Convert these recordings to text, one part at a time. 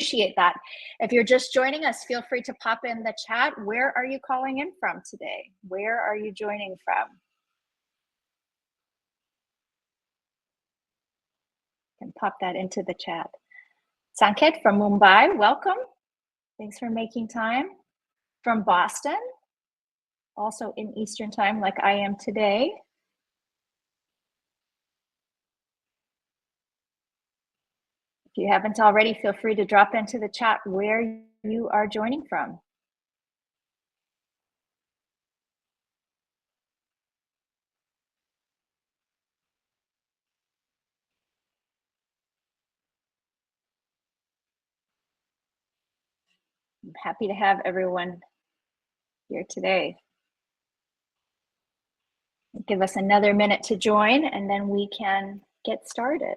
appreciate that. If you're just joining us, feel free to pop in the chat. Where are you calling in from today? Where are you joining from? You can pop that into the chat. Sanket from Mumbai, welcome. Thanks for making time. From Boston, also in Eastern time like I am today. If you haven't already, feel free to drop into the chat where you are joining from. I'm happy to have everyone here today. Give us another minute to join and then we can get started.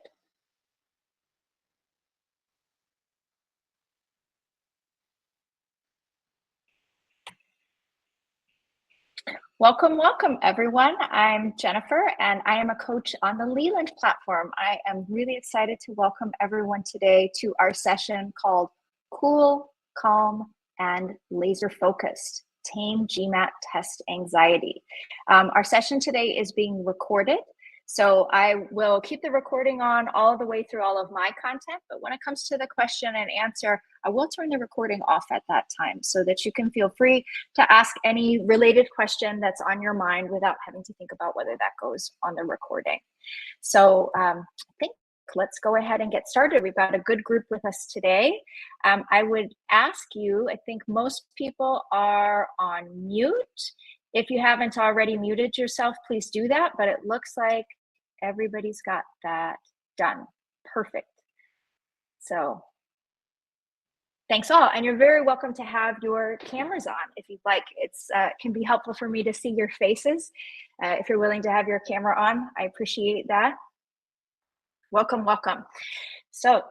Welcome, welcome everyone. I'm Jennifer and I am a coach on the Leland platform. I am really excited to welcome everyone today to our session called Cool, Calm, and Laser Focused, Tame GMAT Test Anxiety. Our session today is being recorded. So I will keep the recording on all the way through all of my content, but when it comes to the question and answer, I will turn the recording off at that time so that you can feel free to ask any related question that's on your mind without having to think about whether that goes on the recording. So I think let's go ahead and get started. We've got a good group with us today. I would ask you, I think most people are on mute. If you haven't already muted yourself, please do that, but it looks like everybody's got that done. Perfect. So thanks all, and you're very welcome to have your cameras on if you'd like. It's can be helpful for me to see your faces. If you're willing to have your camera on, I appreciate that. Welcome, welcome. So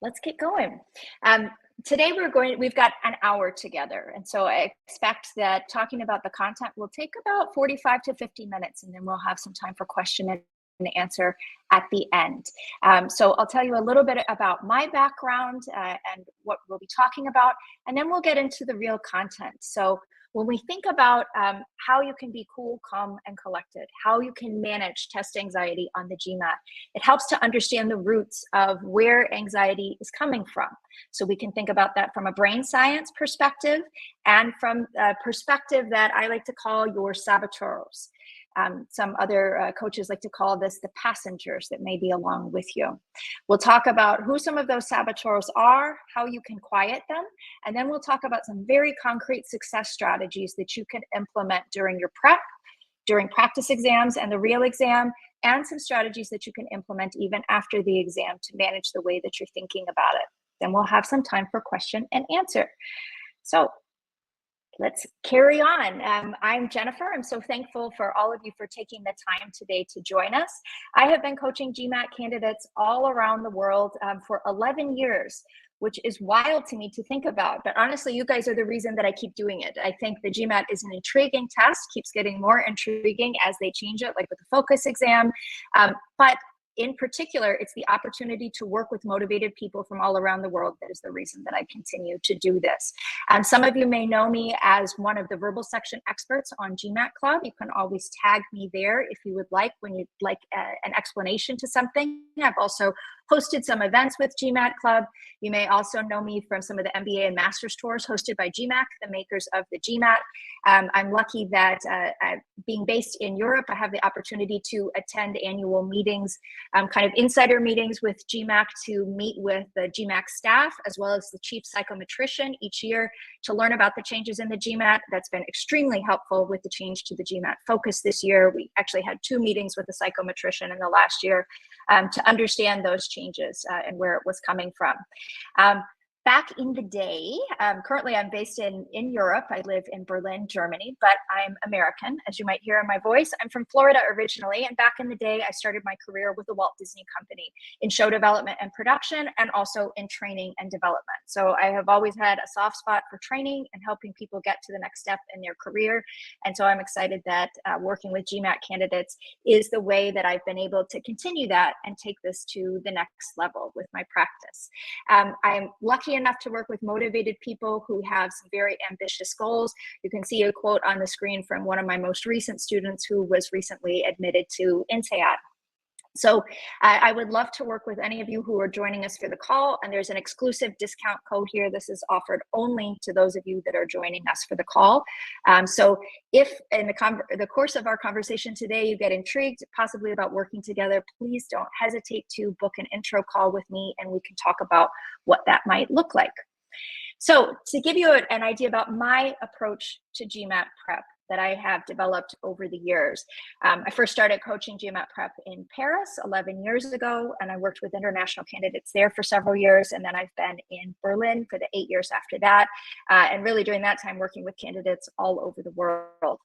let's get going. Today we've got an hour together. And so I expect that talking about the content will take about 45 to 50 minutes, and then we'll have some time for question and answer at the end. So I'll tell you a little bit about my background and what we'll be talking about, and then we'll get into the real content. So when we think about how you can be cool, calm, and collected, how you can manage test anxiety on the GMAT, it helps to understand the roots of where anxiety is coming from. So we can think about that from a brain science perspective and from a perspective that I like to call your saboteurs. Some other coaches like to call this the passengers that may be along with you. We'll talk about who some of those saboteurs are, how you can quiet them, and then we'll talk about some very concrete success strategies that you can implement during your prep, during practice exams and the real exam, and some strategies that you can implement even after the exam to manage the way that you're thinking about it. Then we'll have some time for question and answer. So let's carry on. I'm Jennifer. I'm so thankful for all of you for taking the time today to join us. I have been coaching GMAT candidates all around the world for 11 years, which is wild to me to think about. But honestly, you guys are the reason that I keep doing it. I think the GMAT is an intriguing test, keeps getting more intriguing as they change it, like with the focus exam. But in particular, it's the opportunity to work with motivated people from all around the world that is the reason that I continue to do this. Some of you may know me as one of the verbal section experts on GMAT Club. You can always tag me there if you would like, when you'd like an explanation to something. I've also hosted some events with GMAT Club. You may also know me from some of the MBA and Master's tours hosted by GMAC, the makers of the GMAT. I'm lucky that being based in Europe, I have the opportunity to attend annual meetings, kind of insider meetings with GMAC to meet with the GMAC staff as well as the chief psychometrician each year to learn about the changes in the GMAT. That's been extremely helpful with the change to the GMAT focus this year. We actually had 2 meetings with the psychometrician in the last year to understand those changes and where it was coming from. Back in the day, currently I'm based in Europe. I live in Berlin, Germany, but I'm American, as you might hear in my voice. I'm from Florida originally, and back in the day, I started my career with the Walt Disney Company in show development and production, and also in training and development. So I have always had a soft spot for training and helping people get to the next step in their career. And so I'm excited that working with GMAT candidates is the way that I've been able to continue that and take this to the next level with my practice. I'm lucky enough to work with motivated people who have some very ambitious goals. You can see a quote on the screen from one of my most recent students who was recently admitted to INSEAD. So I would love to work with any of you who are joining us for the call, and there's an exclusive discount code here. This is offered only to those of you that are joining us for the call. So if in the course of our conversation today, you get intrigued possibly about working together, please don't hesitate to book an intro call with me, and we can talk about what that might look like. So to give you an idea about my approach to GMAT prep that I have developed over the years. I first started coaching GMAT prep in Paris 11 years ago, and I worked with international candidates there for several years. And then I've been in Berlin for the 8 years after that. And really during that time, working with candidates all over the world.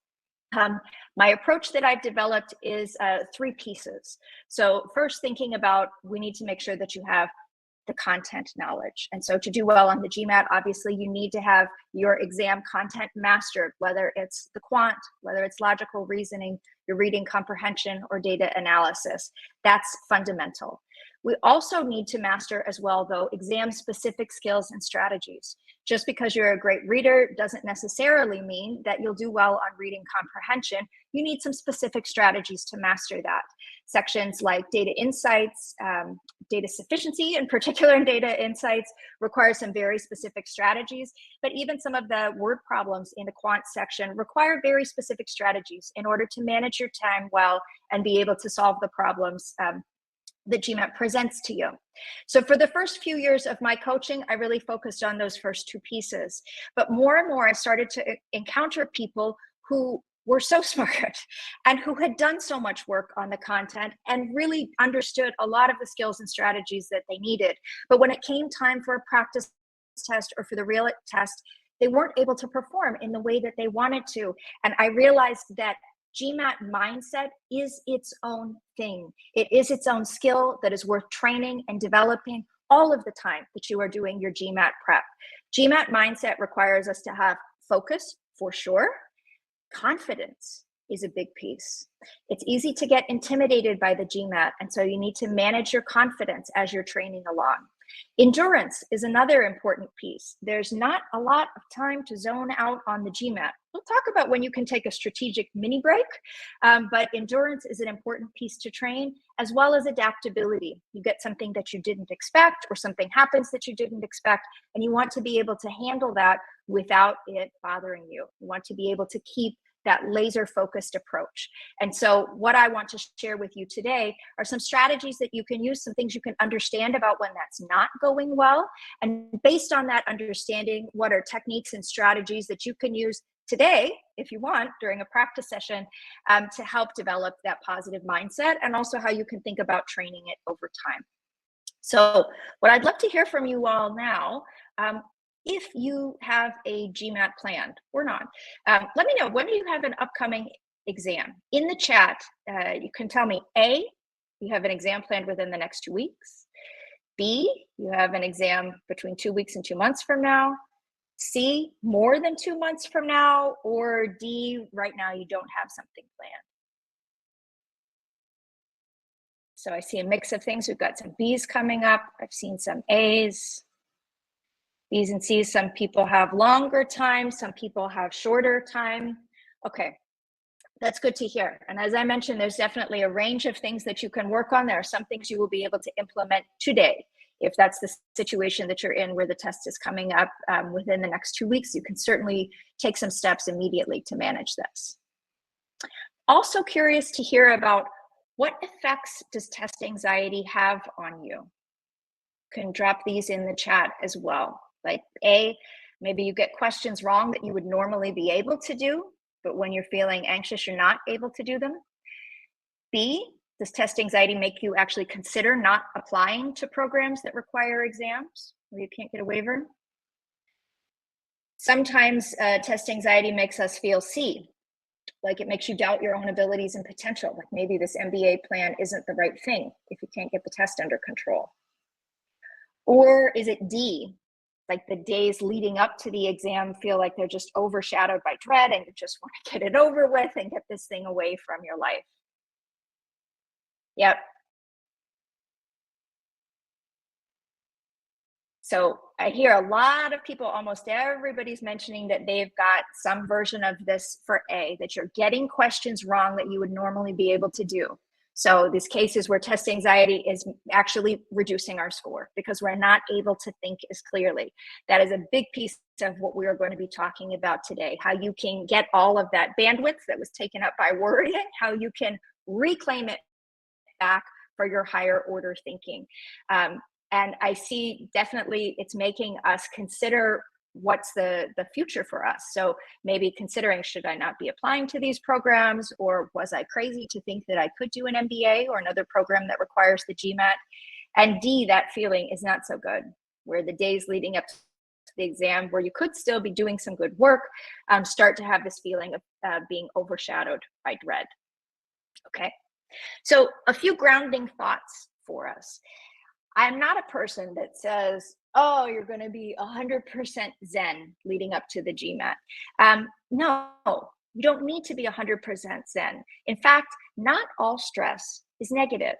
My approach that I've developed is 3 pieces. So first, thinking about, we need to make sure that you have the content knowledge. And so to do well on the GMAT, obviously you need to have your exam content mastered, whether it's the quant, whether it's logical reasoning, your reading comprehension, or data analysis. That's fundamental. We also need to master as well, though, exam-specific skills and strategies. Just because you're a great reader doesn't necessarily mean that you'll do well on reading comprehension. You need some specific strategies to master that. Sections like data insights, data sufficiency, in particular in data insights, require some very specific strategies. But even some of the word problems in the quant section require very specific strategies in order to manage your time well and be able to solve the problems that GMAT presents to you. So for the first few years of my coaching, I really focused on those first 2 pieces. But more and more, I started to encounter people who were so smart and who had done so much work on the content and really understood a lot of the skills and strategies that they needed. But when it came time for a practice test or for the real test, they weren't able to perform in the way that they wanted to. And I realized that GMAT mindset is its own thing. It is its own skill that is worth training and developing all of the time that you are doing your GMAT prep. GMAT mindset requires us to have focus, for sure. Confidence is a big piece. It's easy to get intimidated by the GMAT, and so you need to manage your confidence as you're training along. Endurance is another important piece. There's not a lot of time to zone out on the GMAT. We'll talk about when you can take a strategic mini break, but endurance is an important piece to train, as well as adaptability. You get something that you didn't expect, or something happens that you didn't expect, and you want to be able to handle that without it bothering you. You want to be able to keep that laser focused approach. And so what I want to share with you today are some strategies that you can use, some things you can understand about when that's not going well. And based on that understanding, what are techniques and strategies that you can use today, if you want, during a practice session to help develop that positive mindset, and also how you can think about training it over time. So what I'd love to hear from you all now, if you have a GMAT planned or not, let me know, when do you have an upcoming exam? In the chat, you can tell me, A, you have an exam planned within the next 2 weeks. B, you have an exam between 2 weeks and 2 months from now. C, more than 2 months from now. Or D, right now you don't have something planned. So I see a mix of things. We've got some B's coming up. I've seen some A's. B's and C's, some people have longer time, some people have shorter time. Okay, that's good to hear. And as I mentioned, there's definitely a range of things that you can work on. There are some things you will be able to implement today. If that's the situation that you're in where the test is coming up within the next 2 weeks, you can certainly take some steps immediately to manage this. Also curious to hear about, what effects does test anxiety have on you? You can drop these in the chat as well. Like A, maybe you get questions wrong that you would normally be able to do, but when you're feeling anxious, you're not able to do them. B, does test anxiety make you actually consider not applying to programs that require exams? where you can't get a waiver. Sometimes test anxiety makes us feel C, like it makes you doubt your own abilities and potential. Like maybe this MBA plan isn't the right thing if you can't get the test under control. Or is it D, like the days leading up to the exam feel like they're just overshadowed by dread and you just want to get it over with and get this thing away from your life? Yep. So I hear a lot of people, almost everybody's mentioning that they've got some version of this for A, that you're getting questions wrong that you would normally be able to do. So these cases where test anxiety is actually reducing our score because we're not able to think as clearly. That is a big piece of what we are going to be talking about today, how you can get all of that bandwidth that was taken up by worrying, how you can reclaim it back for your higher order thinking. And I see definitely it's making us consider what's the future for us. So maybe considering, should I not be applying to these programs, or was I crazy to think that I could do an MBA or another program that requires the GMAT? And D, that feeling is not so good, where the days leading up to the exam, where you could still be doing some good work, start to have this feeling of being overshadowed by dread. Okay, so a few grounding thoughts for us. I'm not a person that says, oh, you're going to be 100% Zen leading up to the GMAT. No, you don't need to be 100% Zen. In fact, not all stress is negative.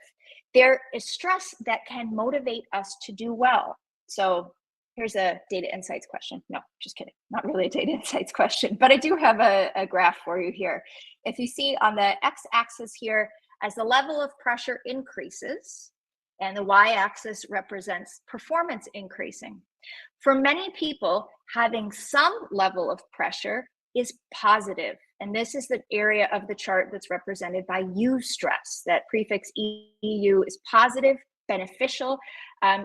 There is stress that can motivate us to do well. So here's a data insights question. No, just kidding. Not really a data insights question, but I do have a graph for you here. If you see on the x-axis here, as the level of pressure increases, and the y-axis represents performance increasing. For many people, having some level of pressure is positive. And this is the area of the chart that's represented by eustress. That prefix EU is positive, beneficial.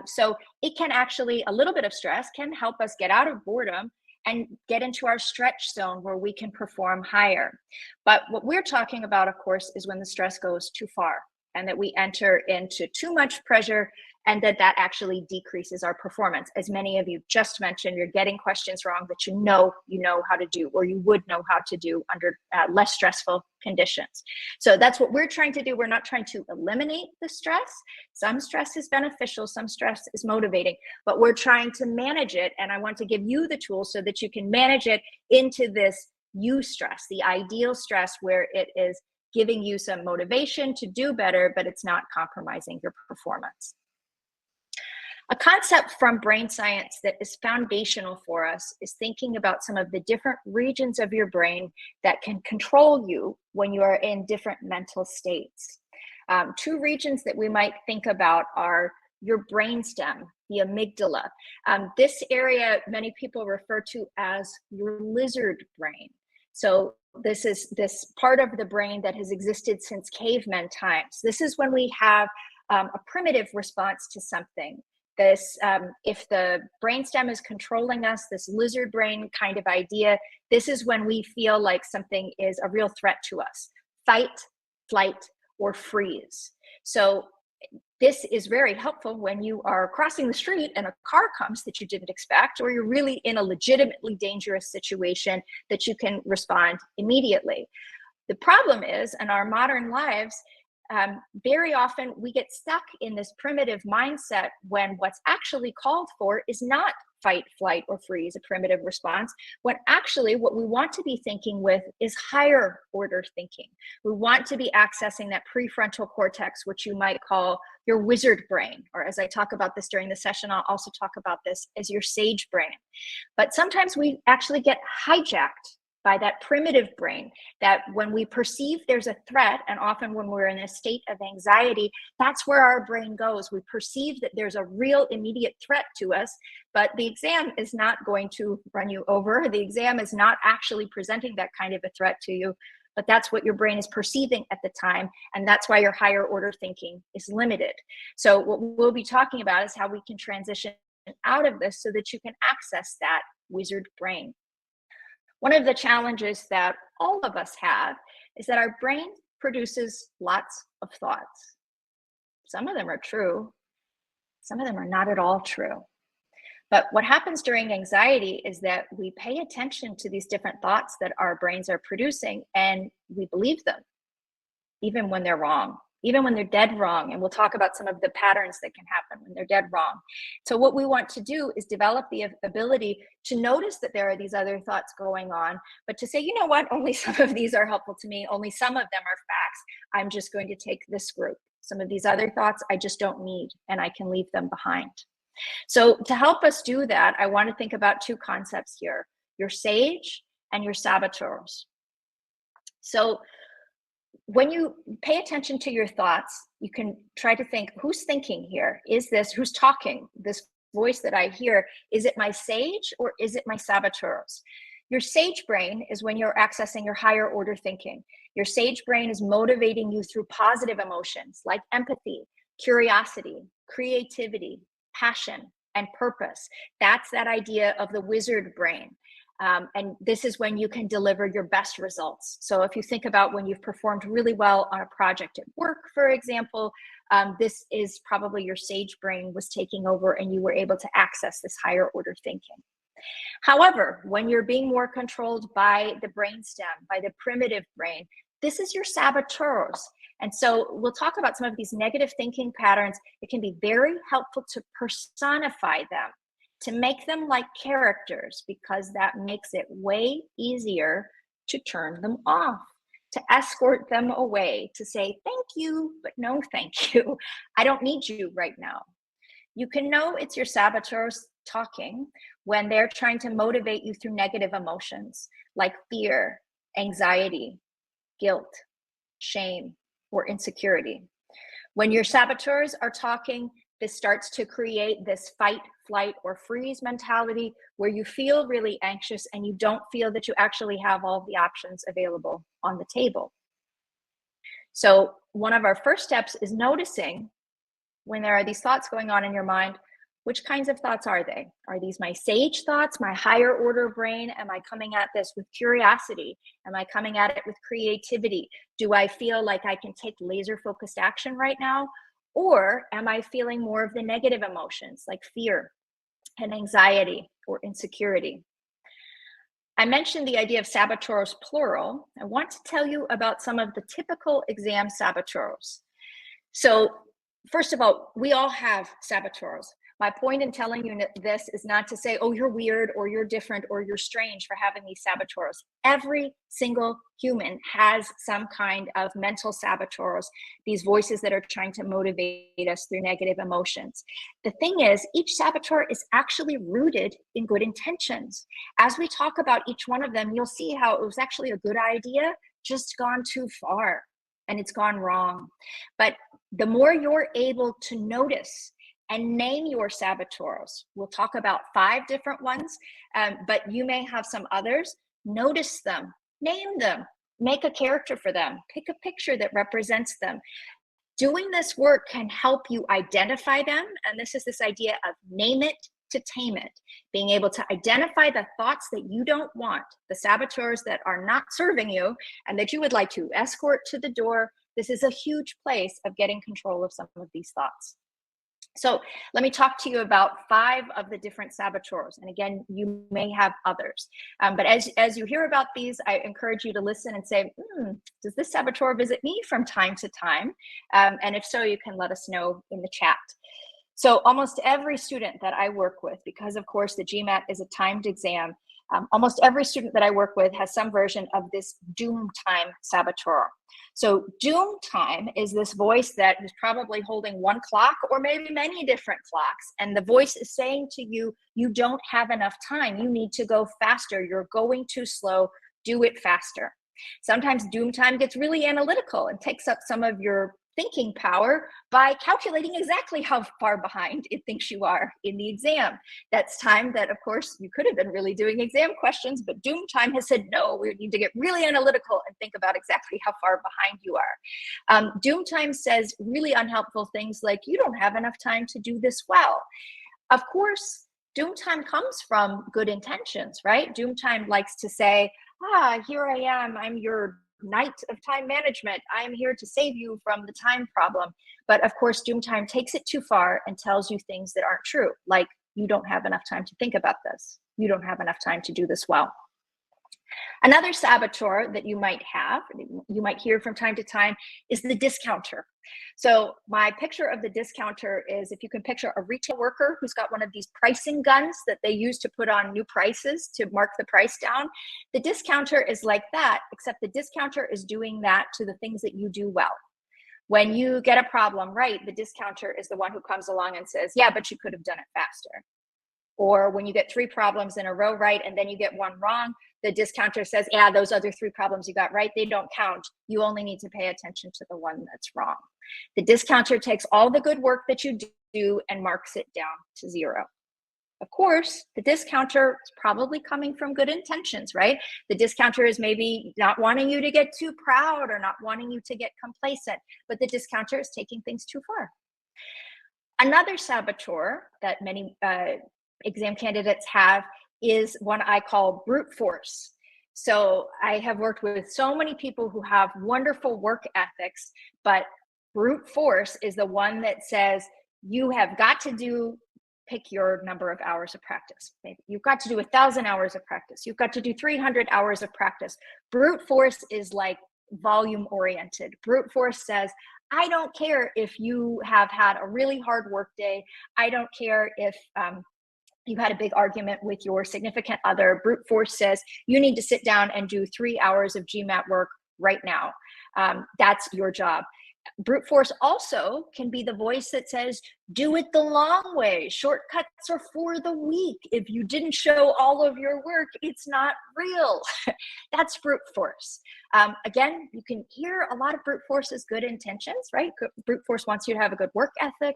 So it can actually, a little bit of stress can help us get out of boredom and get into our stretch zone where we can perform higher. But what we're talking about, of course, is when the stress goes too far, and that we enter into too much pressure, and that actually decreases our performance. As many of you just mentioned, you're getting questions wrong that you know how to do, or you would know how to do under less stressful conditions. So that's what we're trying to do. We're not trying to eliminate the stress. Some stress is beneficial, some stress is motivating, but we're trying to manage it. And I want to give you the tools so that you can manage it into this eustress, the ideal stress, where it is giving you some motivation to do better, but it's not compromising your performance. A concept from brain science that is foundational for us is thinking about some of the different regions of your brain that can control you when you are in different mental states. Two regions that we might think about are your brainstem, the amygdala. This area many people refer to as your lizard brain. So this is this part of the brain that has existed since caveman times. This is when we have a primitive response to something. This, if the brainstem is controlling us, this lizard brain kind of idea, this is when we feel like something is a real threat to us. Fight, flight, or freeze. So this is very helpful when you are crossing the street and a car comes that you didn't expect, or you're really in a legitimately dangerous situation that you can respond immediately. The problem is, in our modern lives, very often we get stuck in this primitive mindset when what's actually called for is not fight, flight, or freeze, a primitive response, when actually what we want to be thinking with is higher order thinking. We want to be accessing that prefrontal cortex, which you might call your wizard brain, or as I talk about this during the session, I'll also talk about this as your sage brain. But sometimes we actually get hijacked by that primitive brain, that when we perceive there's a threat, and often when we're in a state of anxiety, that's where our brain goes. We perceive that there's a real immediate threat to us, but the exam is not going to run you over. The exam is not actually presenting that kind of a threat to you, but that's what your brain is perceiving at the time, and that's why your higher order thinking is limited. So what we'll be talking about is how we can transition out of this so that you can access that wizard brain. One of the challenges that all of us have is that our brain produces lots of thoughts. Some of them are true. Some of them are not at all true. But what happens during anxiety is that we pay attention to these different thoughts that our brains are producing, and we believe them, even when they're wrong, even when they're dead wrong. And we'll talk about some of the patterns that can happen when they're dead wrong. So what we want to do is develop the ability to notice that there are these other thoughts going on, but to say, you know what, only some of these are helpful to me, only some of them are facts. I'm just going to take this group. Some of these other thoughts I just don't need, and I can leave them behind. So to help us do that, I want to think about two concepts here: your sage and your saboteurs. So when you pay attention to your thoughts, you can try to think, who's thinking here? Who's talking? This voice that I hear, is it my sage or is it my saboteurs? Your sage brain is when you're accessing your higher order thinking. Your sage brain is motivating you through positive emotions like empathy, curiosity, creativity, passion, and purpose. That's that idea of the wizard brain. And this is when you can deliver your best results. So if you think about when you've performed really well on a project at work, for example, this is probably your sage brain was taking over and you were able to access this higher order thinking. However, when you're being more controlled by the brainstem, by the primitive brain, this is your saboteurs. And so we'll talk about some of these negative thinking patterns. It can be very helpful to personify them, to make them like characters, because that makes it way easier to turn them off, to escort them away, to say, thank you, but no thank you. I don't need you right now. You can know it's your saboteurs talking when they're trying to motivate you through negative emotions like fear, anxiety, guilt, shame, or insecurity. When your saboteurs are talking, this starts to create this fight, flight, or freeze mentality where you feel really anxious and you don't feel that you actually have all the options available on the table. So one of our first steps is noticing when there are these thoughts going on in your mind, which kinds of thoughts are they? Are these my sage thoughts, my higher order brain? Am I coming at this with curiosity? Am I coming at it with creativity? Do I feel like I can take laser focused action right now? Or am I feeling more of the negative emotions like fear and anxiety or insecurity? I mentioned the idea of saboteurs plural. I want to tell you about some of the typical exam saboteurs. So first of all, we all have saboteurs. My point in telling you this is not to say, oh, you're weird or you're different or you're strange for having these saboteurs. Every single human has some kind of mental saboteurs, these voices that are trying to motivate us through negative emotions. The thing is, each saboteur is actually rooted in good intentions. As we talk about each one of them, you'll see how it was actually a good idea, just gone too far and it's gone wrong. But the more you're able to notice and name your saboteurs, we'll talk about 5 different ones, but you may have some others. Notice them, name them, make a character for them, pick a picture that represents them. Doing this work can help you identify them. And this is this idea of name it to tame it, being able to identify the thoughts that you don't want, the saboteurs that are not serving you and that you would like to escort to the door. This is a huge place of getting control of some of these thoughts. So let me talk to you about 5 of the different saboteurs. And again, you may have others. But as you hear about these, I encourage you to listen and say, does this saboteur visit me from time to time? And if so, you can let us know in the chat. So almost every student that I work with, because of course the GMAT is a timed exam, almost every student that I work with has some version of this doom time saboteur. So doom time is this voice that is probably holding one clock or maybe many different clocks. And the voice is saying to you, you don't have enough time. You need to go faster. You're going too slow. Do it faster. Sometimes doom time gets really analytical and takes up some of your thinking power by calculating exactly how far behind it thinks you are in the exam. That's time that, of course, you could have been really doing exam questions, but doom time has said, no, we need to get really analytical and think about exactly how far behind you are. Doom time says really unhelpful things like, you don't have enough time to do this well. Of course, doom time comes from good intentions, right? Doom time likes to say, here I am, I'm your knight of time management. I am here to save you from the time problem. But of course, doom time takes it too far and tells you things that aren't true, like You don't have enough time to think about this. You don't have enough time to do this well. Another saboteur that you might hear from time to time, is the discounter. So my picture of the discounter is, if you can picture a retail worker who's got one of these pricing guns that they use to put on new prices to mark the price down. The discounter is like that, except the discounter is doing that to the things that you do well. When you get a problem right, the discounter is the one who comes along and says, yeah, but you could have done it faster. Or when you get 3 problems in a row right, and then you get 1 wrong, the discounter says, yeah, those other 3 problems you got right, they don't count. You only need to pay attention to the one that's wrong. The discounter takes all the good work that you do and marks it down to 0. Of course, the discounter is probably coming from good intentions, right? The discounter is maybe not wanting you to get too proud or not wanting you to get complacent, but the discounter is taking things too far. Another saboteur that many exam candidates have is one I call brute force. So I have worked with so many people who have wonderful work ethics, but brute force is the one that says, you have got to pick your number of hours of practice. You've got to do 1,000 hours of practice. You've got to do 300 hours of practice. Brute force is like volume oriented. Brute force says, I don't care if you have had a really hard work day. I don't care if you had a big argument with your significant other. Brute force says, you need to sit down and do 3 hours of GMAT work right now. That's your job. Brute force also can be the voice that says, do it the long way. Shortcuts are for the weak. If you didn't show all of your work, it's not real. That's brute force. Again, you can hear a lot of brute force's good intentions, right? Brute force wants you to have a good work ethic,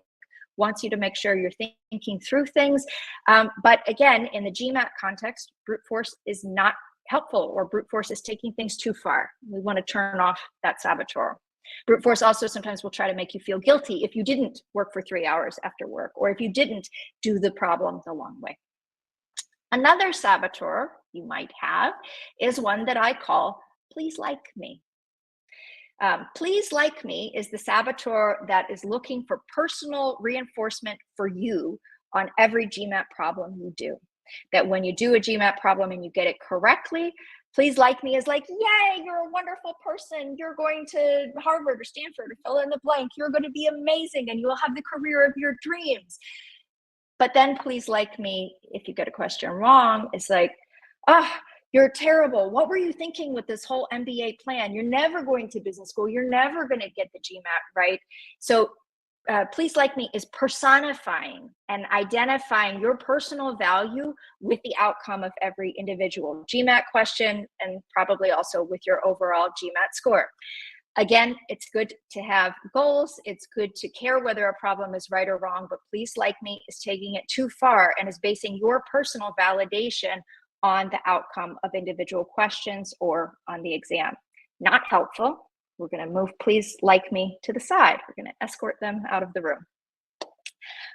wants you to make sure you're thinking through things. But again, in the GMAT context, brute force is not helpful, or brute force is taking things too far. We want to turn off that saboteur. Brute force also sometimes will try to make you feel guilty if you didn't work for 3 hours after work, or if you didn't do the problem the long way. Another saboteur you might have is one that I call please like me. Please like me is the saboteur that is looking for personal reinforcement for you on every GMAT problem you do. That when you do a GMAT problem and you get it correctly, please like me is like, yay, you're a wonderful person. You're going to Harvard or Stanford or fill in the blank. You're going to be amazing and you will have the career of your dreams. But then please like me, if you get a question wrong, it's like, you're terrible. What were you thinking with this whole MBA plan? You're never going to business school. You're never going to get the GMAT right. So please like me is personifying and identifying your personal value with the outcome of every individual GMAT question, and probably also with your overall GMAT score. Again, it's good to have goals. It's good to care whether a problem is right or wrong, but please like me is taking it too far and is basing your personal validation on the outcome of individual questions or on the exam. Not helpful. We're going to move please like me to the side. We're going to escort them out of the room.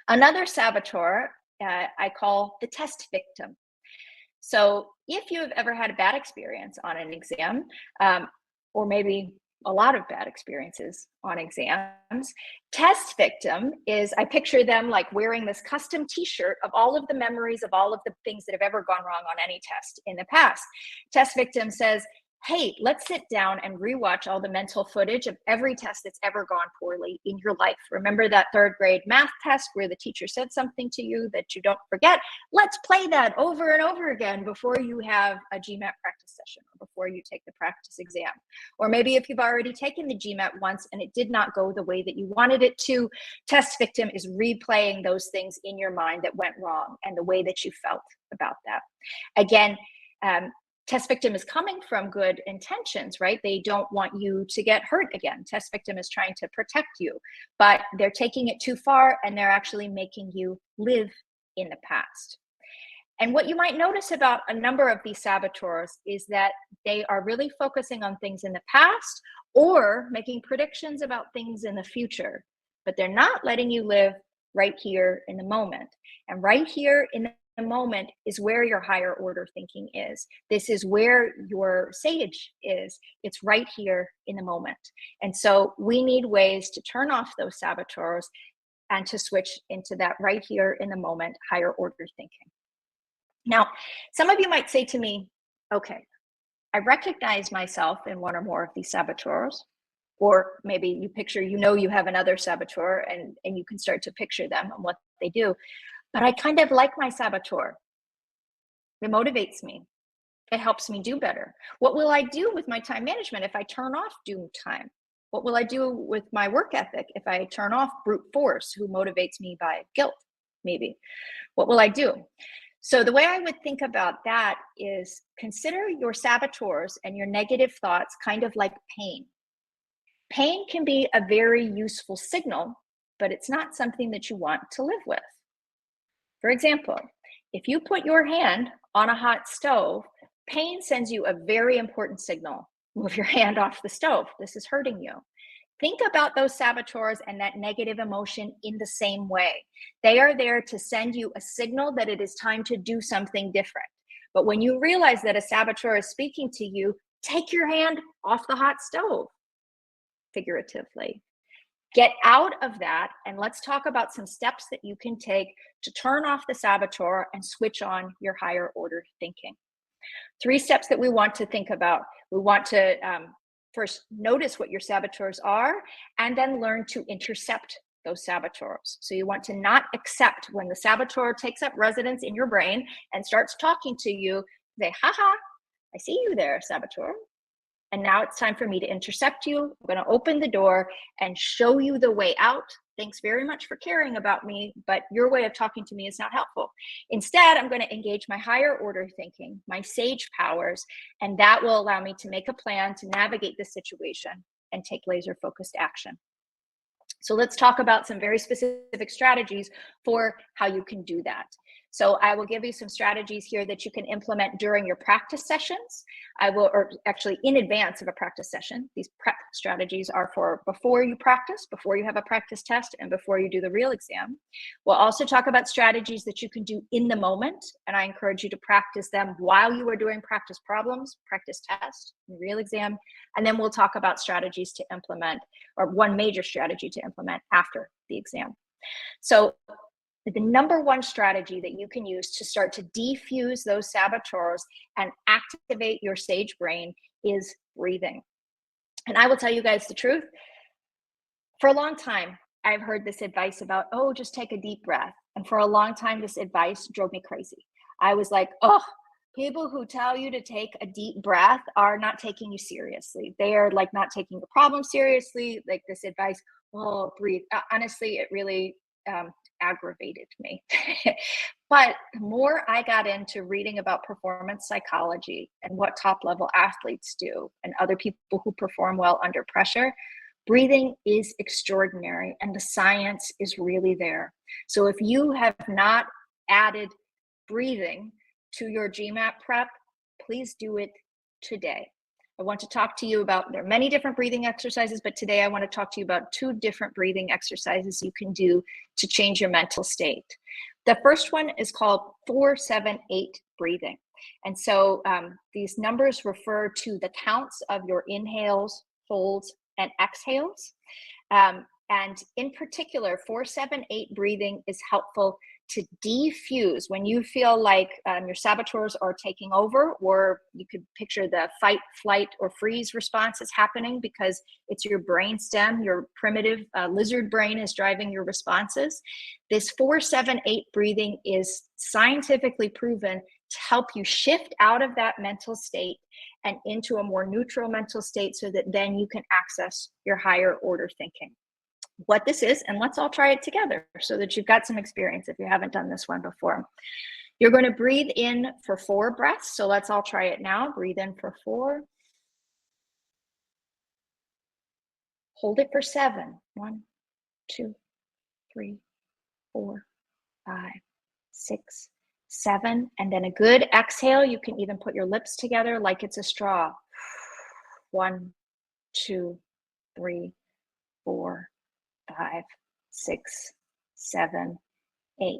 Another saboteur I call the test victim. So if you have ever had a bad experience on an exam, or maybe a lot of bad experiences on exams, test victim is, I picture them like wearing this custom t-shirt of all of the memories of all of the things that have ever gone wrong on any test in the past. Test victim says, hey, let's sit down and rewatch all the mental footage of every test that's ever gone poorly in your life. Remember that 3rd grade math test where the teacher said something to you that you don't forget? Let's play that over and over again before you have a GMAT practice session or before you take the practice exam. Or maybe if you've already taken the GMAT once and it did not go the way that you wanted it to, test victim is replaying those things in your mind that went wrong and the way that you felt about that. Again, test victim is coming from good intentions, right? They don't want you to get hurt again. Test victim is trying to protect you, but they're taking it too far and they're actually making you live in the past. And what you might notice about a number of these saboteurs is that they are really focusing on things in the past or making predictions about things in the future, but they're not letting you live right here in the moment. And right here in the moment is where your higher order thinking is. This is where your sage is. It's right here in the moment. And so we need ways to turn off those saboteurs and to switch into that right here in the moment, higher order thinking. Now, some of you might say to me, okay, I recognize myself in one or more of these saboteurs, or maybe you picture, you have another saboteur and you can start to picture them and what they do, but I kind of like my saboteur. It motivates me. It helps me do better. What will I do with my time management if I turn off doom time? What will I do with my work ethic if I turn off brute force, who motivates me by guilt, maybe? What will I do? So the way I would think about that is consider your saboteurs and your negative thoughts kind of like pain. Pain can be a very useful signal, but it's not something that you want to live with. For example, if you put your hand on a hot stove, pain sends you a very important signal. Move your hand off the stove. This is hurting you. Think about those saboteurs and that negative emotion in the same way. They are there to send you a signal that it is time to do something different. But when you realize that a saboteur is speaking to you, take your hand off the hot stove, figuratively. Get out of that, and let's talk about some steps that you can take to turn off the saboteur and switch on your higher order thinking. 3 steps that we want to think about. We want to first notice what your saboteurs are, and then learn to intercept those saboteurs. So you want to not accept when the saboteur takes up residence in your brain and starts talking to you, say, haha, I see you there, saboteur. And now it's time for me to intercept you. I'm going to open the door and show you the way out. Thanks very much for caring about me, but your way of talking to me is not helpful. Instead, I'm going to engage my higher order thinking, my sage powers, and that will allow me to make a plan to navigate this situation and take laser focused action. So let's talk about some very specific strategies for how you can do that. So I will give you some strategies here that you can implement during your practice sessions. Or actually in advance of a practice session. These prep strategies are for before you practice, before you have a practice test, and before you do the real exam. We'll also talk about strategies that you can do in the moment, and I encourage you to practice them while you are doing practice problems, practice test, and real exam. And then we'll talk about strategies to implement, or one major strategy to implement after the exam. So the number one strategy that you can use to start to defuse those saboteurs and activate your sage brain is breathing. And I will tell you guys the truth. For a long time, I've heard this advice about, oh, just take a deep breath. And for a long time, this advice drove me crazy. I was like, oh, people who tell you to take a deep breath are not taking you seriously. They are like not taking the problem seriously. Like this advice, oh, breathe. Honestly, it really aggravated me. But the more I got into reading about performance psychology and what top level athletes do and other people who perform well under pressure, breathing is extraordinary and the science is really there. So if you have not added breathing to your GMAT prep, please do it today. I want to talk to you about, there are many different breathing exercises, but today I want to talk to you about 2 different breathing exercises you can do to change your mental state. The first one is called 4-7-8 breathing. And so these numbers refer to the counts of your inhales, holds, and exhales. And in particular, 4-7-8 breathing is helpful to defuse when you feel like your saboteurs are taking over, or you could picture the fight, flight, or freeze response is happening because it's your brain stem, your primitive lizard brain is driving your responses. This 4-7-8 breathing is scientifically proven to help you shift out of that mental state and into a more neutral mental state so that then you can access your higher order thinking. What this is, and let's all try it together so that you've got some experience if you haven't done this one before. You're going to breathe in for 4 breaths. So let's all try it now. Breathe in for 4. Hold it for 7. 1, 2, 3, 4, 5, 6, 7. And then a good exhale. You can even put your lips together like it's a straw. 1, 2, 3, 4, 5, 6, 7, 8.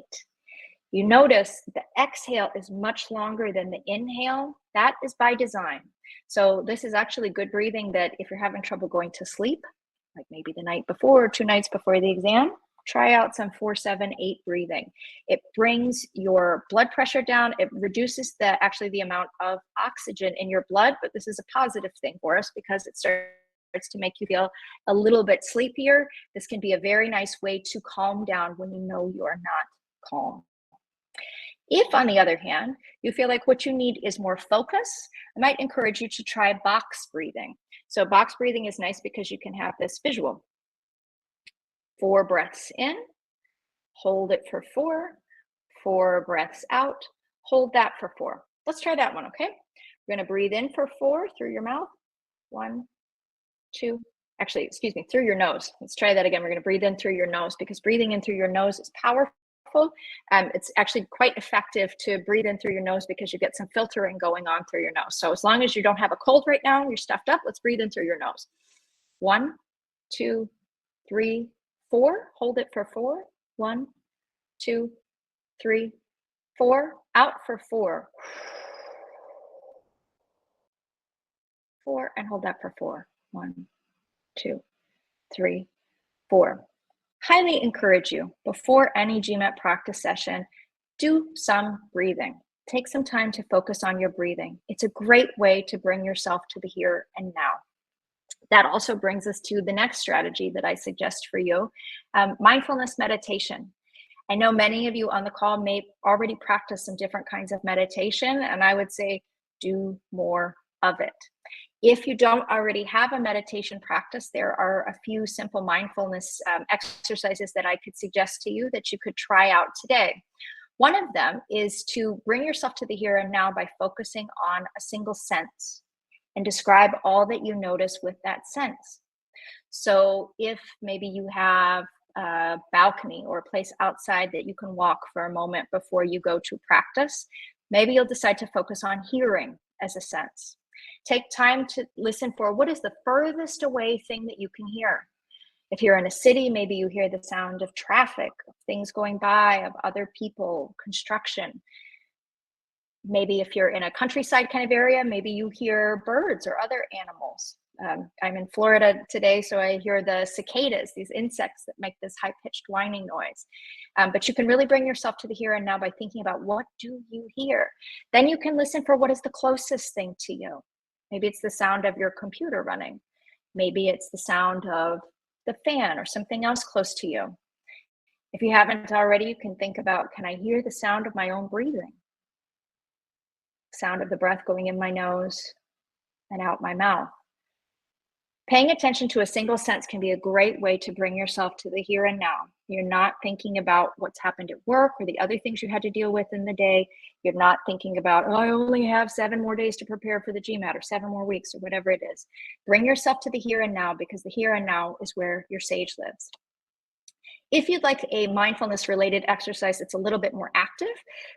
You notice the exhale is much longer than the inhale. That is by design. So this is actually good breathing that if you're having trouble going to sleep, like maybe the night before or 2 nights before the exam, Try out some 4-7-8 breathing. It brings your blood pressure down. It reduces actually the amount of oxygen in your blood, but this is a positive thing for us because it starts to make you feel a little bit sleepier. This can be a very nice way to calm down when you know you are not calm. If, on the other hand, you feel like what you need is more focus, I might encourage you to try box breathing. So box breathing is nice because you can have this visual. 4 breaths in, hold it for 4, 4 breaths out, hold that for 4. Let's try that one, okay? We're gonna breathe in for 4 through your mouth. 1, 2, actually, excuse me, through your nose. Let's try that again. We're gonna breathe in through your nose because breathing in through your nose is powerful. It's actually quite effective to breathe in through your nose because you get some filtering going on through your nose. So as long as you don't have a cold right now, you're stuffed up, let's breathe in through your nose. 1, 2, 3, 4. Hold it for 4. 1, 2, 3, 4. Out for 4. 4, and hold that for 4. 1, 2, 3, 4. Highly encourage you, before any GMAT practice session, do some breathing. Take some time to focus on your breathing. It's a great way to bring yourself to the here and now. That also brings us to the next strategy that I suggest for you, mindfulness meditation. I know many of you on the call may already practice some different kinds of meditation, and I would say do more of it. If you don't already have a meditation practice, there are a few simple mindfulness exercises that I could suggest to you that you could try out today. One of them is to bring yourself to the here and now by focusing on a single sense and describe all that you notice with that sense. So if maybe you have a balcony or a place outside that you can walk for a moment before you go to practice, maybe you'll decide to focus on hearing as a sense. Take time to listen for what is the furthest away thing that you can hear. If you're in a city, maybe you hear the sound of traffic, of things going by, of other people, construction. Maybe if you're in a countryside kind of area, maybe you hear birds or other animals. I'm in Florida today, so I hear the cicadas, these insects that make this high-pitched whining noise. But you can really bring yourself to the here and now by thinking about what do you hear. Then you can listen for what is the closest thing to you. Maybe it's the sound of your computer running. Maybe it's the sound of the fan or something else close to you. If you haven't already, you can think about, can I hear the sound of my own breathing? Sound of the breath going in my nose and out my mouth. Paying attention to a single sense can be a great way to bring yourself to the here and now. You're not thinking about what's happened at work or the other things you had to deal with in the day. You're not thinking about, oh, I only have 7 more days to prepare for the GMAT or 7 more weeks or whatever it is. Bring yourself to the here and now because the here and now is where your sage lives. If you'd like a mindfulness related exercise that's a little bit more active,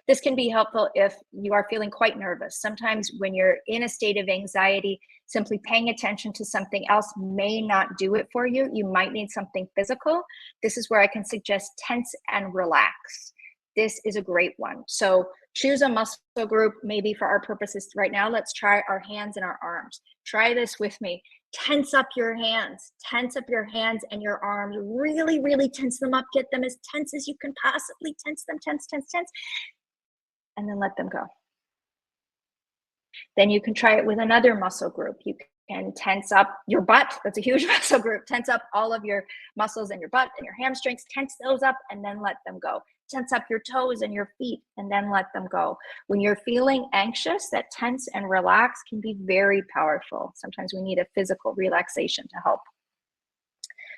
this can be helpful if you are feeling quite nervous. Sometimes when you're in a state of anxiety, simply paying attention to something else may not do it for you. You might need something physical. This is where I can suggest tense and relax. This is a great one. So choose a muscle group, maybe for our purposes right now. Let's try our hands and our arms. Try this with me. Tense up your hands and your arms. Really, really tense them up. Get them as tense as you can possibly tense them, tense. And then let them go. Then you can try it with another muscle group. You can tense up your butt. That's a huge muscle group. Tense up all of your muscles in your butt and your hamstrings. Tense those up and then let them go. Tense up your toes and your feet and then let them go. When you're feeling anxious, that tense and relax can be very powerful. Sometimes we need a physical relaxation to help.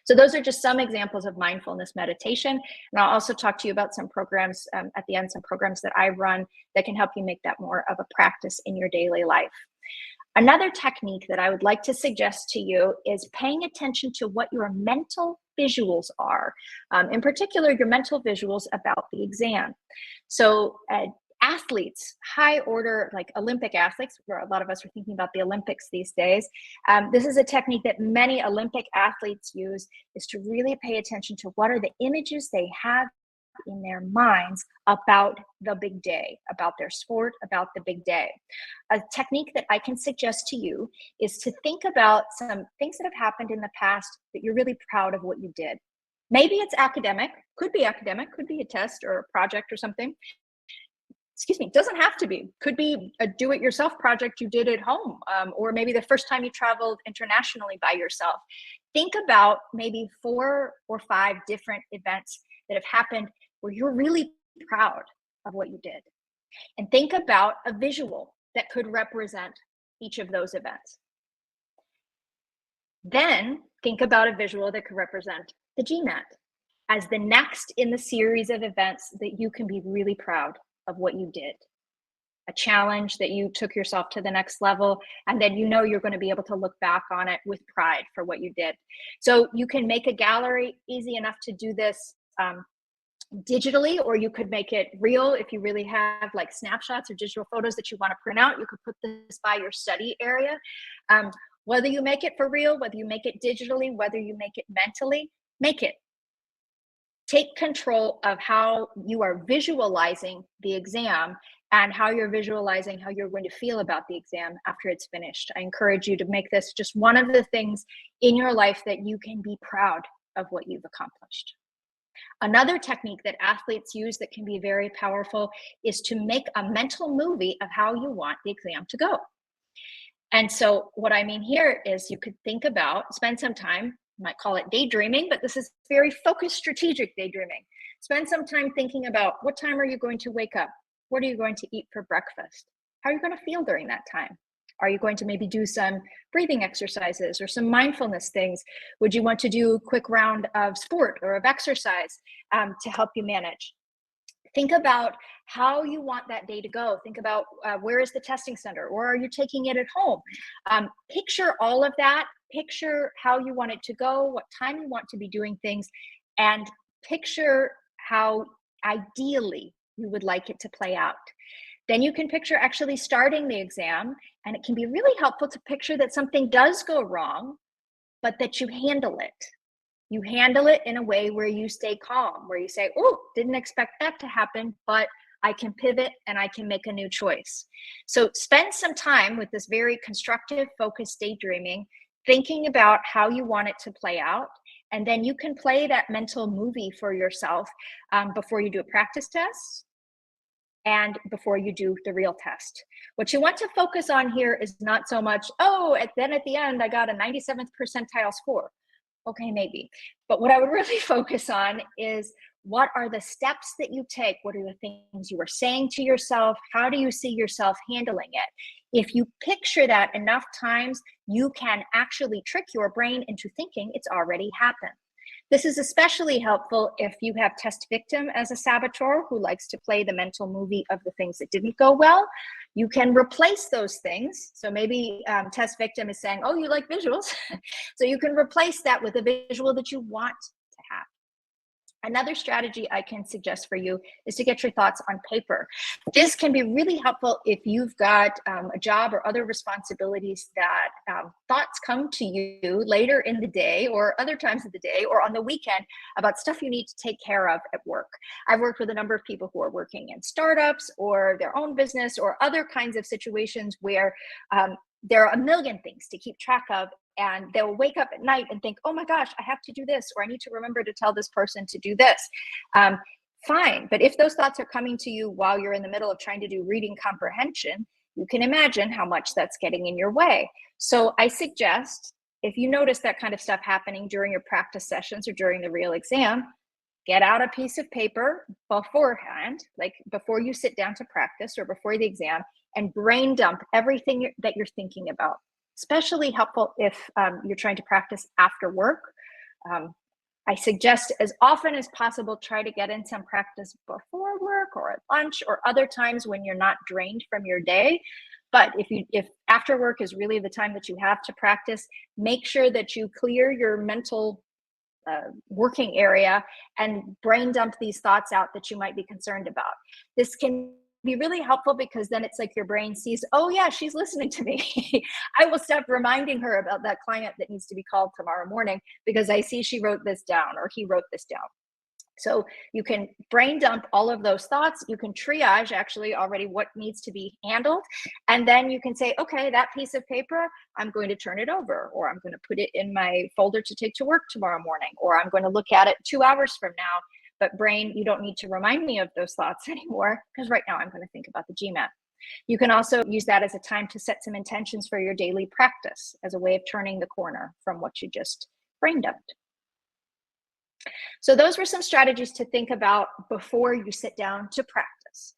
So those are just some examples of mindfulness meditation. And I'll also talk to you about some programs at the end, some programs that I run that can help you make that more of a practice in your daily life. Another technique that I would like to suggest to you is paying attention to what your mental visuals are. In particular, your mental visuals about the exam. So athletes, high order, like Olympic athletes, where a lot of us are thinking about the Olympics these days. This is a technique that many Olympic athletes use, is to really pay attention to what are the images they have in their minds about the big day, about their sport, about the big day. A technique that I can suggest to you is to think about some things that have happened in the past that you're really proud of what you did. Maybe it's academic, could be a test or a project or something. Excuse me, doesn't have to be. Could be a do-it-yourself project you did at home, or maybe the first time you traveled internationally by yourself. Think about maybe 4 or 5 different events that have happened where you're really proud of what you did. And think about a visual that could represent each of those events. Then think about a visual that could represent the GMAT as the next in the series of events that you can be really proud of what you did. A challenge that you took yourself to the next level, and then you know you're going to be able to look back on it with pride for what you did. So you can make a gallery, easy enough to do this digitally, or you could make it real. If you really have like snapshots or digital photos that you want to print out, you could put this by your study area. Whether you make it for real, whether you make it digitally, whether you make it mentally, make it. Take control of how you are visualizing the exam and how you're visualizing how you're going to feel about the exam after it's finished. I encourage you to make this just one of the things in your life that you can be proud of what you've accomplished. Another technique that athletes use that can be very powerful is to make a mental movie of how you want the exam to go. And so what I mean here is you could think about, spend some time, you might call it daydreaming, but this is very focused, strategic daydreaming. Spend some time thinking about what time are you going to wake up? What are you going to eat for breakfast? How are you going to feel during that time? Are you going to maybe do some breathing exercises or some mindfulness things? Would you want to do a quick round of sport or of exercise to help you manage? Think about how you want that day to go. Think about where is the testing center, or are you taking it at home? Picture all of that. Picture how you want it to go, what time you want to be doing things, and picture how ideally you would like it to play out. Then you can picture actually starting the exam, and it can be really helpful to picture that something does go wrong, but that you handle it. You handle it in a way where you stay calm, where you say, oh, didn't expect that to happen, but I can pivot and I can make a new choice. So spend some time with this very constructive, focused daydreaming, thinking about how you want it to play out. And then you can play that mental movie for yourself before you do a practice test and before you do the real test. What you want to focus on here is not so much, oh, then at the end, I got a 97th percentile score. Okay, maybe. But what I would really focus on is what are the steps that you take? What are the things you are saying to yourself? How do you see yourself handling it? If you picture that enough times, you can actually trick your brain into thinking it's already happened. This is especially helpful if you have test victim as a saboteur who likes to play the mental movie of the things that didn't go well. You can replace those things. So maybe test victim is saying, oh, you like visuals. So you can replace that with a visual that you want to have. Another strategy I can suggest for you is to get your thoughts on paper. This can be really helpful if you've got a job or other responsibilities that thoughts come to you later in the day or other times of the day or on the weekend about stuff you need to take care of at work. I've worked with a number of people who are working in startups or their own business or other kinds of situations where there are a million things to keep track of. And they'll wake up at night and think, oh my gosh, I have to do this, or I need to remember to tell this person to do this. Fine. But if those thoughts are coming to you while you're in the middle of trying to do reading comprehension, you can imagine how much that's getting in your way. So I suggest if you notice that kind of stuff happening during your practice sessions or during the real exam, get out a piece of paper beforehand, like before you sit down to practice or before the exam, and brain dump everything that you're thinking about. Especially helpful if you're trying to practice after work. I suggest as often as possible, try to get in some practice before work or at lunch or other times when you're not drained from your day. But if after work is really the time that you have to practice, make sure that you clear your mental working area and brain dump these thoughts out that you might be concerned about. This can be really helpful because then it's like your brain sees, oh yeah, she's listening to me. I will stop reminding her about that client that needs to be called tomorrow morning because I see she wrote this down or he wrote this down. So you can brain dump all of those thoughts. You can triage actually already what needs to be handled. And then you can say, okay, that piece of paper, I'm going to turn it over, or I'm going to put it in my folder to take to work tomorrow morning, or I'm going to look at it 2 hours from now. But brain, you don't need to remind me of those thoughts anymore, because right now I'm going to think about the GMAT. You can also use that as a time to set some intentions for your daily practice as a way of turning the corner from what you just brain dumped. So those were some strategies to think about before you sit down to practice.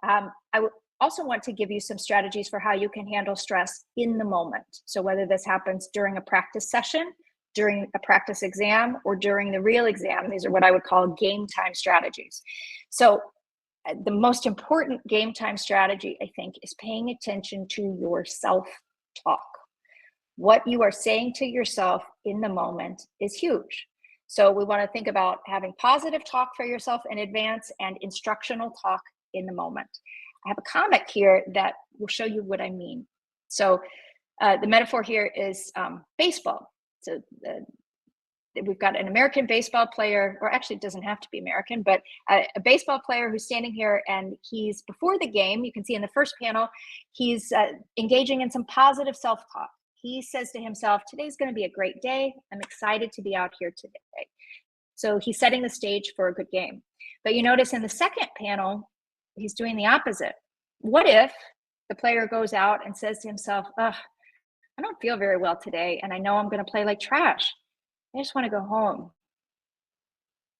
I would also want to give you some strategies for how you can handle stress in the moment. So whether this happens during a practice session, during a practice exam, or during the real exam, these are what I would call game time strategies. So the most important game time strategy, I think, is paying attention to your self-talk. What you are saying to yourself in the moment is huge. So we want to think about having positive talk for yourself in advance and instructional talk in the moment. I have a comic here that will show you what I mean. So the metaphor here is baseball. So we've got an American baseball player, or actually it doesn't have to be American, but a baseball player who's standing here, and he's before the game, you can see in the first panel, he's engaging in some positive self-talk. He says to himself, today's going to be a great day. I'm excited to be out here today. So he's setting the stage for a good game. But you notice in the second panel, he's doing the opposite. What if the player goes out and says to himself, I don't feel very well today, and I know I'm going to play like trash. I just want to go home.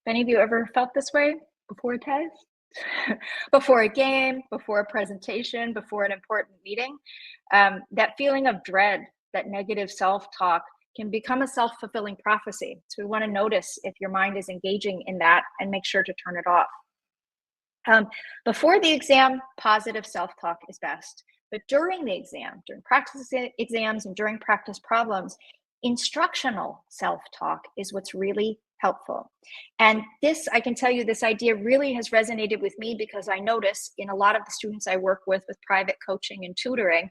Have any of you ever felt this way before a test? Before a game, before a presentation, before an important meeting? That feeling of dread, that negative self-talk, can become a self-fulfilling prophecy. So we want to notice if your mind is engaging in that and make sure to turn it off. Before the exam, positive self-talk is best. But during the exam, during practice exams and during practice problems, instructional self-talk is what's really helpful. And this, I can tell you, this idea really has resonated with me because I notice in a lot of the students I work with private coaching and tutoring,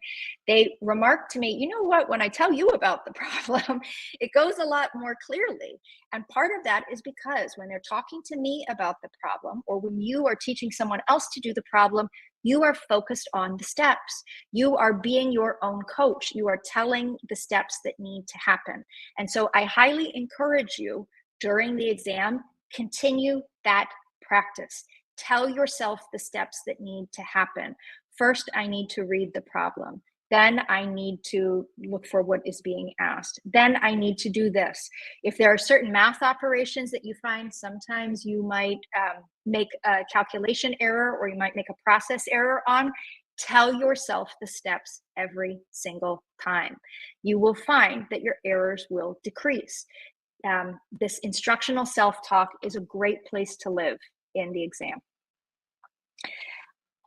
they remark to me, you know what, when I tell you about the problem, it goes a lot more clearly. And part of that is because when they're talking to me about the problem, or when you are teaching someone else to do the problem, you are focused on the steps. You are being your own coach. You are telling the steps that need to happen. And so I highly encourage you during the exam, continue that practice. Tell yourself the steps that need to happen. First, I need to read the problem. Then I need to look for what is being asked. Then I need to do this. If there are certain math operations that you find, sometimes you might make a calculation error, or you might make a process error on, tell yourself the steps every single time. You will find that your errors will decrease. This instructional self-talk is a great place to live in the exam.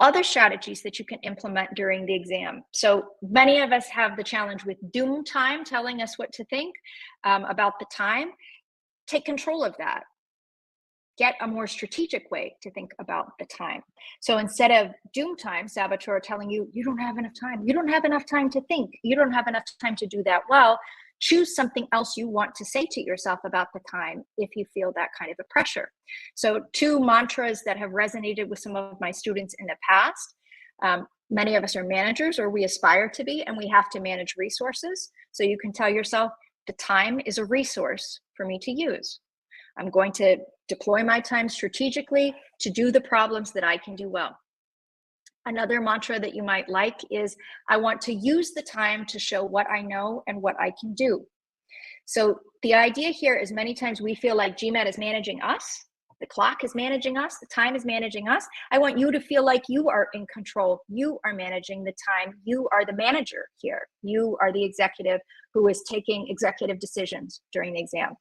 Other strategies that you can implement during the exam. So many of us have the challenge with doom time telling us what to think about the time. Take control of that. Get a more strategic way to think about the time. So instead of doom time, saboteur telling you, you don't have enough time, you don't have enough time to think, you don't have enough time to do that well, choose something else you want to say to yourself about the time if you feel that kind of a pressure. So 2 mantras that have resonated with some of my students in the past. Many of us are managers, or we aspire to be, and we have to manage resources. So you can tell yourself, the time is a resource for me to use. I'm going to deploy my time strategically to do the problems that I can do well. Another mantra that you might like is, I want to use the time to show what I know and what I can do. So the idea here is many times we feel like GMAT is managing us, the clock is managing us, the time is managing us. I want you to feel like you are in control. You are managing the time. You are the manager here. You are the executive who is taking executive decisions during the exam.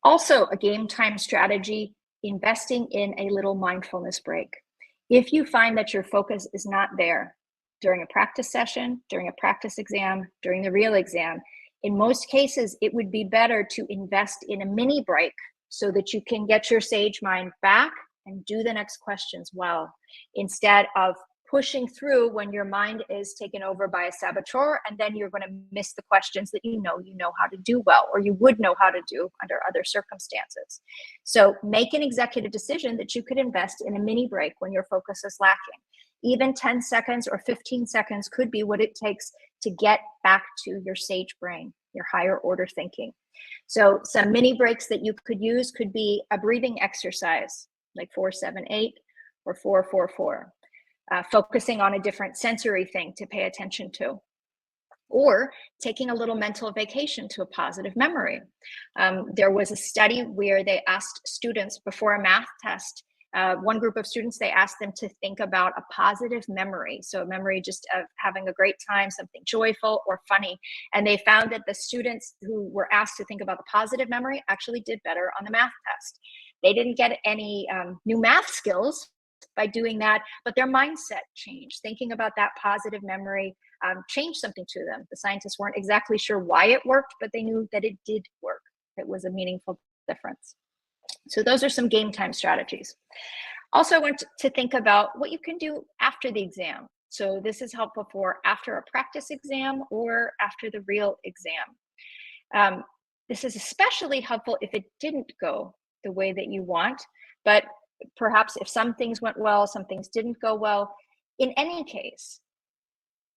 Also, a game time strategy, investing in a little mindfulness break. If you find that your focus is not there during a practice session, during a practice exam, during the real exam, in most cases, it would be better to invest in a mini break so that you can get your sage mind back and do the next questions well, instead of pushing through when your mind is taken over by a saboteur, and then you're going to miss the questions that you know how to do well, or you would know how to do under other circumstances. So make an executive decision that you could invest in a mini break when your focus is lacking. Even 10 seconds or 15 seconds could be what it takes to get back to your sage brain, your higher order thinking. So some mini breaks that you could use could be a breathing exercise, like 4-7-8 or 4-4-4. Focusing on a different sensory thing to pay attention to, or taking a little mental vacation to a positive memory. There was a study where they asked students before a math test, one group of students, they asked them to think about a positive memory. So a memory just of having a great time, something joyful or funny. And they found that the students who were asked to think about the positive memory actually did better on the math test. They didn't get any new math skills by doing that, but their mindset changed. Thinking about that positive memory changed something to them. The scientists weren't exactly sure why it worked, but they knew that it did work. It was a meaningful difference. So those are some game time strategies. Also, I want to think about what you can do after the exam. So this is helpful for after a practice exam or after the real exam. This is especially helpful if it didn't go the way that you want, but perhaps if some things went well, some things didn't go well. In any case,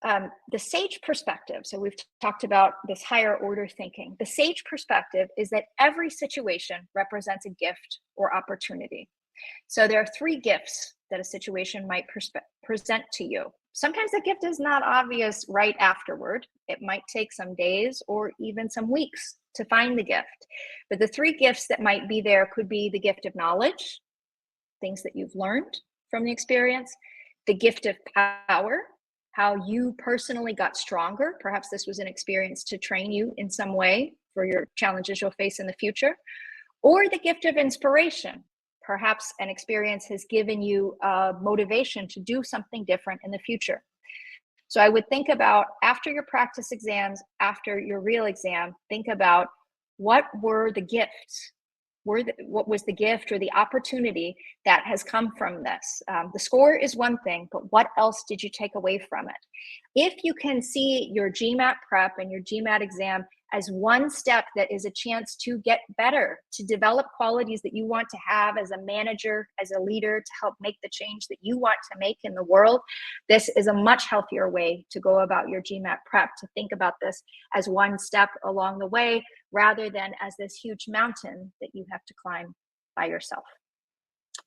the sage perspective, so we've talked about this higher order thinking. The sage perspective is that every situation represents a gift or opportunity. So there are 3 gifts that a situation might present to you. Sometimes the gift is not obvious right afterward. It might take some days or even some weeks to find the gift. But the 3 gifts that might be there could be the gift of knowledge, things that you've learned from the experience, the gift of power, how you personally got stronger. Perhaps this was an experience to train you in some way for your challenges you'll face in the future, or the gift of inspiration. Perhaps an experience has given you motivation to do something different in the future. So I would think about after your practice exams, after your real exam, think about what were the gifts, what was the gift or the opportunity that has come from this. The score is one thing, but what else did you take away from it? If you can see your GMAT prep and your GMAT exam as one step that is a chance to get better, to develop qualities that you want to have as a manager, as a leader, to help make the change that you want to make in the world, this is a much healthier way to go about your GMAT prep, to think about this as one step along the way, rather than as this huge mountain that you have to climb by yourself.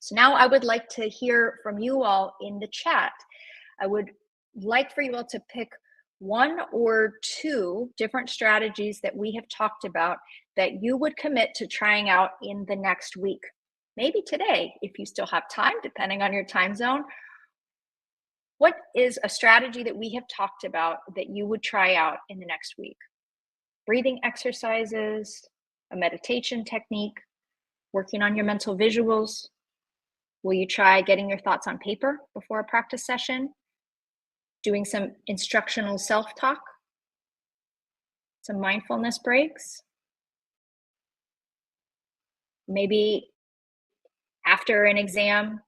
So now I would like to hear from you all in the chat. I would like for you all to pick 1 or 2 different strategies that we have talked about that you would commit to trying out in the next week. Maybe today, if you still have time, depending on your time zone. What is a strategy that we have talked about that you would try out in the next week? Breathing exercises, a meditation technique, working on your mental visuals. Will you try getting your thoughts on paper before a practice session? Doing some instructional self-talk, some mindfulness breaks. Maybe after an exam,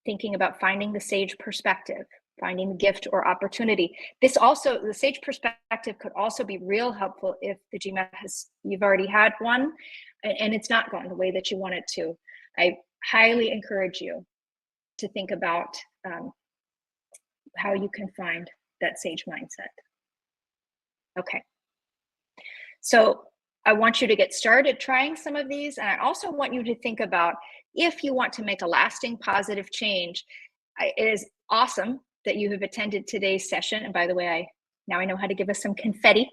thinking about finding the sage perspective, finding the gift or opportunity. The sage perspective could also be real helpful if the GMAT you've already had one and it's not gone the way that you want it to. I highly encourage you to think about how you can find that sage mindset. Okay. So I want you to get started trying some of these. And I also want you to think about, if you want to make a lasting positive change, it is awesome that you have attended today's session. And by the way, now I know how to give us some confetti.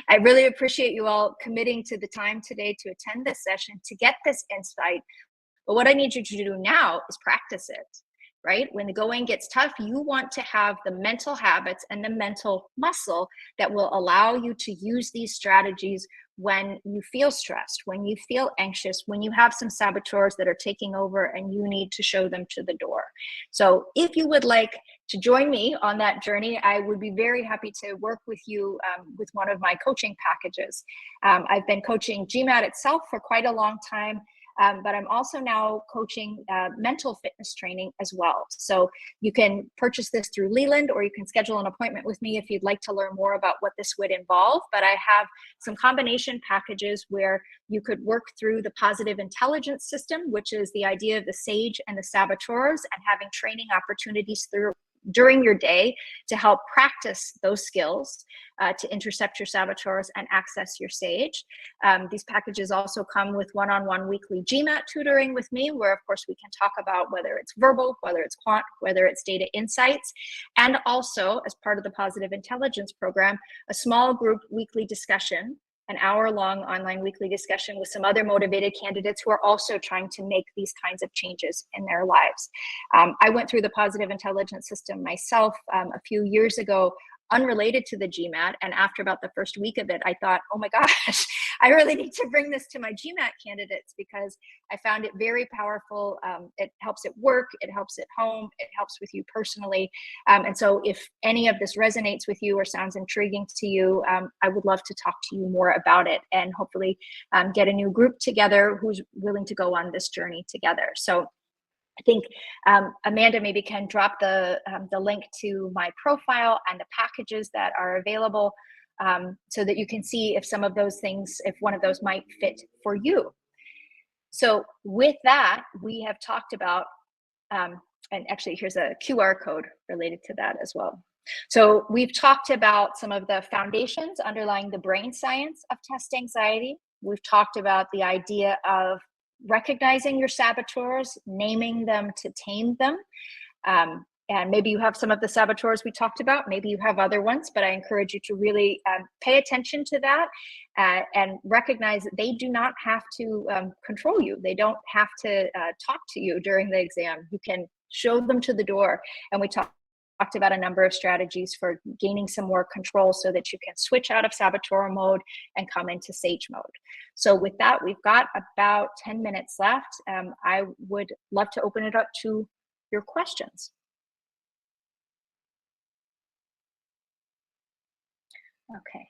I really appreciate you all committing to the time today to attend this session, to get this insight. But what I need you to do now is practice it. Right? When the going gets tough, you want to have the mental habits and the mental muscle that will allow you to use these strategies when you feel stressed, when you feel anxious, when you have some saboteurs that are taking over and you need to show them to the door. So if you would like to join me on that journey, I would be very happy to work with you with one of my coaching packages. I've been coaching GMAT itself for quite a long time. but I'm also now coaching mental fitness training as well. So you can purchase this through Leland, or you can schedule an appointment with me if you'd like to learn more about what this would involve. But I have some combination packages where you could work through the positive intelligence system, which is the idea of the sage and the saboteurs, and having training opportunities during your day to help practice those skills to intercept your saboteurs and access your sage. These packages also come with one-on-one weekly GMAT tutoring with me, where of course we can talk about whether it's verbal, whether it's quant, whether it's data insights, and also as part of the positive intelligence program, a small group weekly discussion, an hour-long online weekly discussion with some other motivated candidates who are also trying to make these kinds of changes in their lives. I went through the positive intelligence system myself a few years ago, unrelated to the GMAT. And after about the first week of it, I thought, oh my gosh, I really need to bring this to my GMAT candidates, because I found it very powerful. It helps at work, it helps at home, it helps with you personally. And so if any of this resonates with you or sounds intriguing to you, I would love to talk to you more about it, and hopefully get a new group together who's willing to go on this journey together. So I think Amanda maybe can drop the link to my profile and the packages that are available, so that you can see if some of those things, if one of those might fit for you. So with that, we have talked about, and actually here's a QR code related to that as well. So we've talked about some of the foundations underlying the brain science of test anxiety. We've talked about the idea of recognizing your saboteurs, naming them to tame them. And maybe you have some of the saboteurs we talked about, maybe you have other ones, but I encourage you to really pay attention to that and recognize that they do not have to control you. They don't have to talk to you during the exam. You can show them to the door. And we talked about a number of strategies for gaining some more control so that you can switch out of saboteur mode and come into sage mode. So with that, we've got about 10 minutes left. I would love to open it up to your questions. Okay,